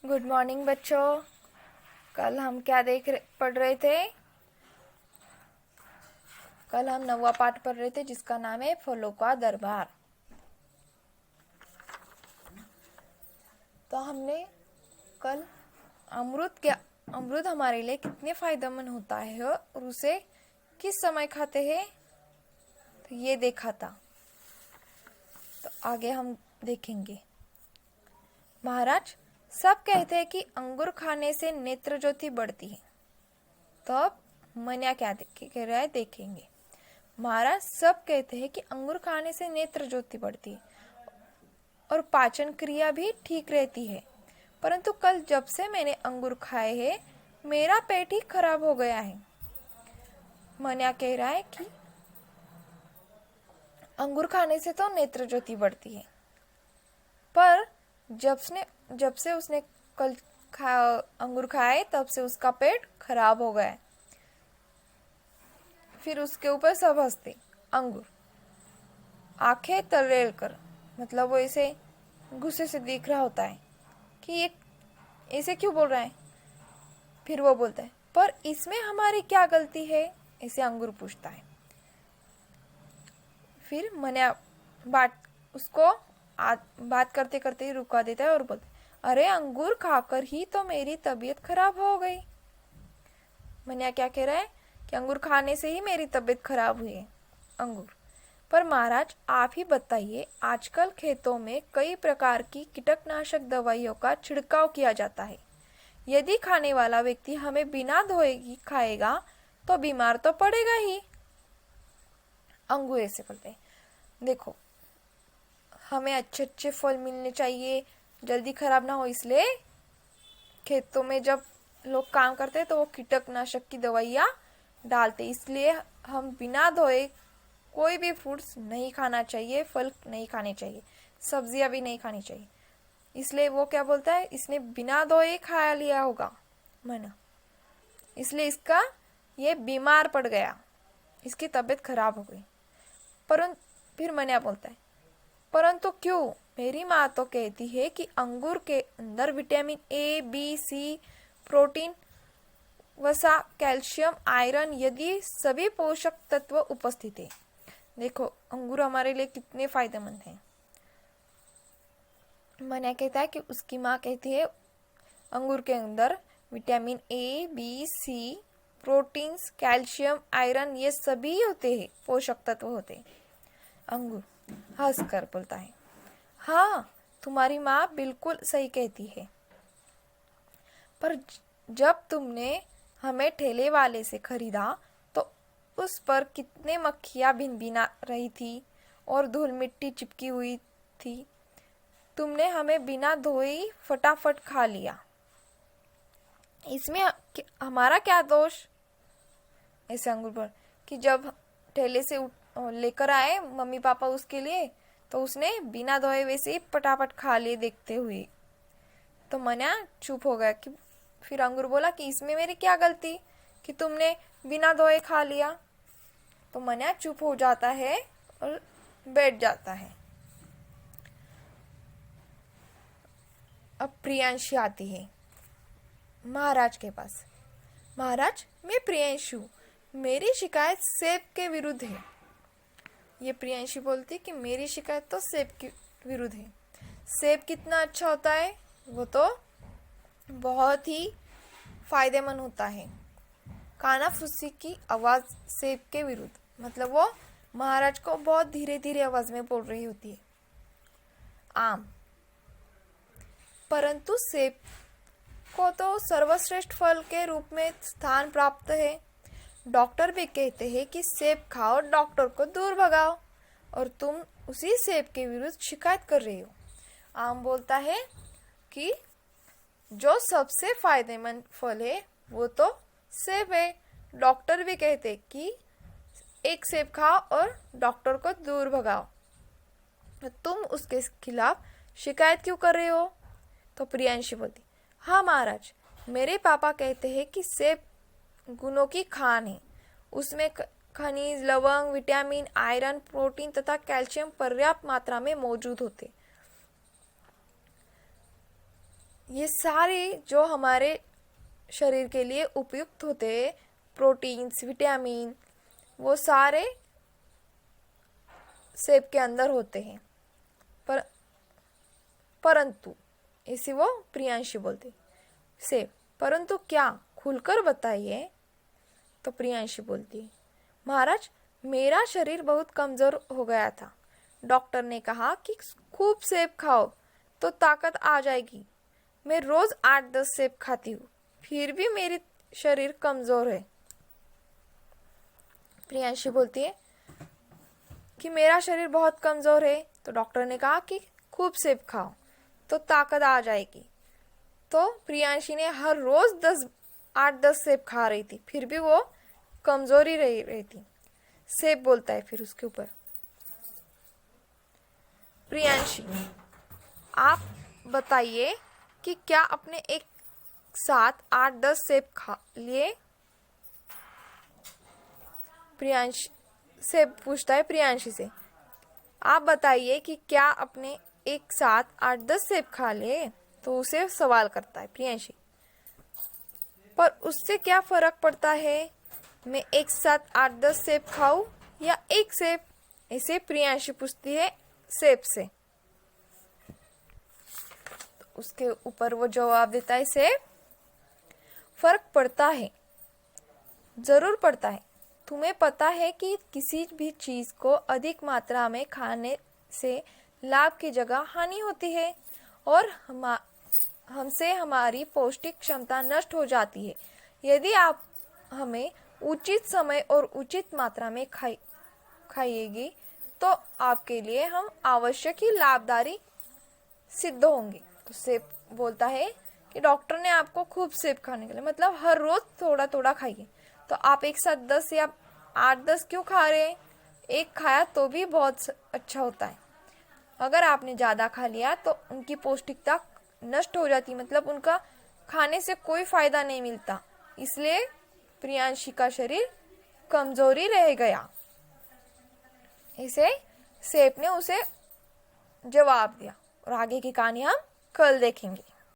Good morning बच्चों। कल हम क्या पढ़ रहे थे? कल हम 9वां पाठ पढ़ रहे थे जिसका नाम है फलों का दरबार। तो हमने कल अमरूद हमारे लिए कितने फायदेमंद होता है और उसे किस समय खाते हैं तो ये देखा था। तो आगे हम देखेंगे। महाराज, सब कहते हैं कि अंगूर खाने से नेत्र ज्योति बढ़ती है। तो अब मन्या क्या कह रहा है देखेंगे। महाराज, सब कहते हैं कि अंगूर खाने से नेत्र ज्योति बढ़ती है और पाचन क्रिया भी ठीक रहती है, परंतु कल जब से मैंने अंगूर खाए हैं मेरा पेट ही खराब हो गया है। मन्या कह रहा है कि अंगूर खाने से तो नेत्र ज्योति बढ़ती है, पर जब से उसने कल अंगूर खाए तब से उसका पेट खराब हो गया है। फिर उसके ऊपर सब हंसते। अंगूर आंखें तरेल कर, मतलब वो ऐसे गुस्से से देख रहा होता है कि ये ऐसे क्यों बोल रहा है। फिर वो बोलता है, पर इसमें हमारी क्या गलती है, ऐसे अंगूर पूछता है। फिर मन्या बात करते करते ही रुका देता है और बोलता है, अरे अंगूर खाकर ही तो मेरी तबीयत खराब हो गई। मन्या क्या कह रहा है कि अंगूर खाने से ही मेरी तबीयत खराब हुई है। अंगूर, पर महाराज आप ही बताइए, आजकल खेतों में कई प्रकार की कीटनाशक दवाइयों का छिड़काव किया जाता है। यदि खाने वाला व्यक्ति हमें बिना धोए ही खाएगा तो बीमार तो पड़ेगा ही। अंगूर ऐसे बोलते हैं, देखो हमें अच्छे अच्छे फल मिलने चाहिए, जल्दी खराब ना हो, इसलिए खेतों में जब लोग काम करते हैं तो वो कीटनाशक की दवाइयाँ डालते, इसलिए हम बिना धोए कोई भी फ्रूट्स नहीं खाना चाहिए, फल नहीं खाने चाहिए, सब्जियां भी नहीं खानी चाहिए। इसलिए वो क्या बोलता है, इसने बिना धोए खा लिया होगा मना, इसलिए इसका ये बीमार पड़ गया, इसकी तबीयत खराब हो गई। परंतु फिर मन्या बोलता है, परंतु क्यों? मेरी माँ तो कहती है कि अंगूर के अंदर vitamin A, B, C, protein, वसा, कैल्शियम, आयरन यदि सभी पोषक तत्व उपस्थित है। देखो अंगूर हमारे लिए कितने फायदेमंद हैं। मन्या कहता है कि उसकी माँ कहती है अंगूर के अंदर vitamin A, B, C, proteins, calcium, iron ये सभी होते हैं, पोषक तत्व होते हैं। अंगूर हंसकर बोलता है, हाँ तुम्हारी माँ बिल्कुल सही कहती है, पर जब तुमने हमें ठेले वाले से खरीदा तो उस पर कितने मक्खियाँ भिनभिना रही थी और धूल मिट्टी चिपकी हुई थी। तुमने हमें बिना धोए ही फटाफट खा लिया, इसमें हमारा क्या दोष? ऐसे अंगूर पर कि जब ठेले से लेकर आए मम्मी पापा उसके लिए तो उसने बिना धोए वैसे ही फटाफट खा लिए देखते हुए। तो मन्या चुप हो गया कि फिर अंगूर बोला कि इसमें मेरी क्या गलती कि तुमने बिना धोए खा लिया। तो मन्या चुप हो जाता है और बैठ जाता है। अब प्रियांशी आती है महाराज के पास। महाराज, मैं प्रियांशु, मेरी शिकायत सेब के विरुद्ध है। ये प्रियांशी बोलती कि मेरी शिकायत तो सेब के विरुद्ध है। सेब कितना अच्छा होता है, वो तो बहुत ही फायदेमंद होता है। कानाफूसी की आवाज सेब के विरुद्ध, मतलब वो महाराज को बहुत धीरे धीरे आवाज में बोल रही होती है। आम, परंतु सेब को तो सर्वश्रेष्ठ फल के रूप में स्थान प्राप्त है। डॉक्टर भी कहते हैं कि सेब खाओ, डॉक्टर को दूर भगाओ, और तुम उसी सेब के विरुद्ध शिकायत कर रही हो। आम बोलता है कि जो सबसे फायदेमंद फल है वो तो सेब है। डॉक्टर भी कहते हैं कि एक सेब खाओ और डॉक्टर को दूर भगाओ, तुम उसके खिलाफ शिकायत क्यों कर रहे हो? तो प्रियांशी बोलती, हाँ महाराज, मेरे पापा कहते हैं कि सेब गुणों की खान है, उसमें खनिज, लवंग, विटामिन, आयरन, प्रोटीन तथा कैल्शियम पर्याप्त मात्रा में मौजूद होते। ये सारे जो हमारे शरीर के लिए उपयुक्त होते हैं, प्रोटीन्स, विटामिन, वो सारे सेब के अंदर होते हैं। परंतु इसी वो प्रियांशी बोलती सेब, परंतु क्या, खुलकर बताइए। तो प्रियांशी बोलती, महाराज मेरा शरीर बहुत कमजोर हो गया था। डॉक्टर ने कहा कि खूब सेब खाओ तो ताकत आ जाएगी। मैं रोज 8-10 सेब खाती हूँ, फिर भी मेरी शरीर कमजोर है। प्रियांशी बोलती है कि मेरा शरीर बहुत कमजोर है, तो डॉक्टर ने कहा कि खूब सेब खाओ तो ताकत आ जाएगी। तो प्रियांशी ने हर रोज 8-10 सेब खा रही थी, फिर भी वो कमजोरी रही थी। सेब बोलता है फिर उसके ऊपर, प्रियांशी आप बताइए कि क्या आपने एक साथ 8-10 सेब खा लिए। प्रियांशी सेब पूछता है प्रियांशी से, आप बताइए कि क्या आपने एक साथ 8-10 सेब खा लिए। तो उसे सवाल करता है प्रियांशी, पर उससे क्या फर्क पड़ता है, मैं एक साथ 8-10 सेब खाऊं या एक सेब। इसे प्रियांशी पूछती है सेब से। तो उसके ऊपर वो जवाब देता है सेब, फर्क पड़ता है, जरूर पड़ता है। तुम्हें पता है कि किसी भी चीज को अधिक मात्रा में खाने से लाभ की जगह हानि होती है और हमसे हमारी पौष्टिक क्षमता नष्ट हो जाती है। यदि आप हमें उचित समय और उचित मात्रा में खाइएगी तो आपके लिए हम आवश्यक ही लाभकारी सिद्ध होंगे। तो सेब बोलता है कि डॉक्टर ने आपको खूब सेब खाने के लिए, मतलब हर रोज थोड़ा थोड़ा खाइए। तो आप एक साथ 10 या 8-10 क्यों खा रहे हैं, एक खाया तो भी बहुत अच्छा होता है। अगर आपने ज्यादा खा लिया तो उनकी पौष्टिकता नष्ट हो जाती, मतलब उनका खाने से कोई फायदा नहीं मिलता। इसलिए प्रियांशी का शरीर कमजोरी रह गया। इसे सेब ने उसे जवाब दिया। और आगे की कहानी हम कल देखेंगे।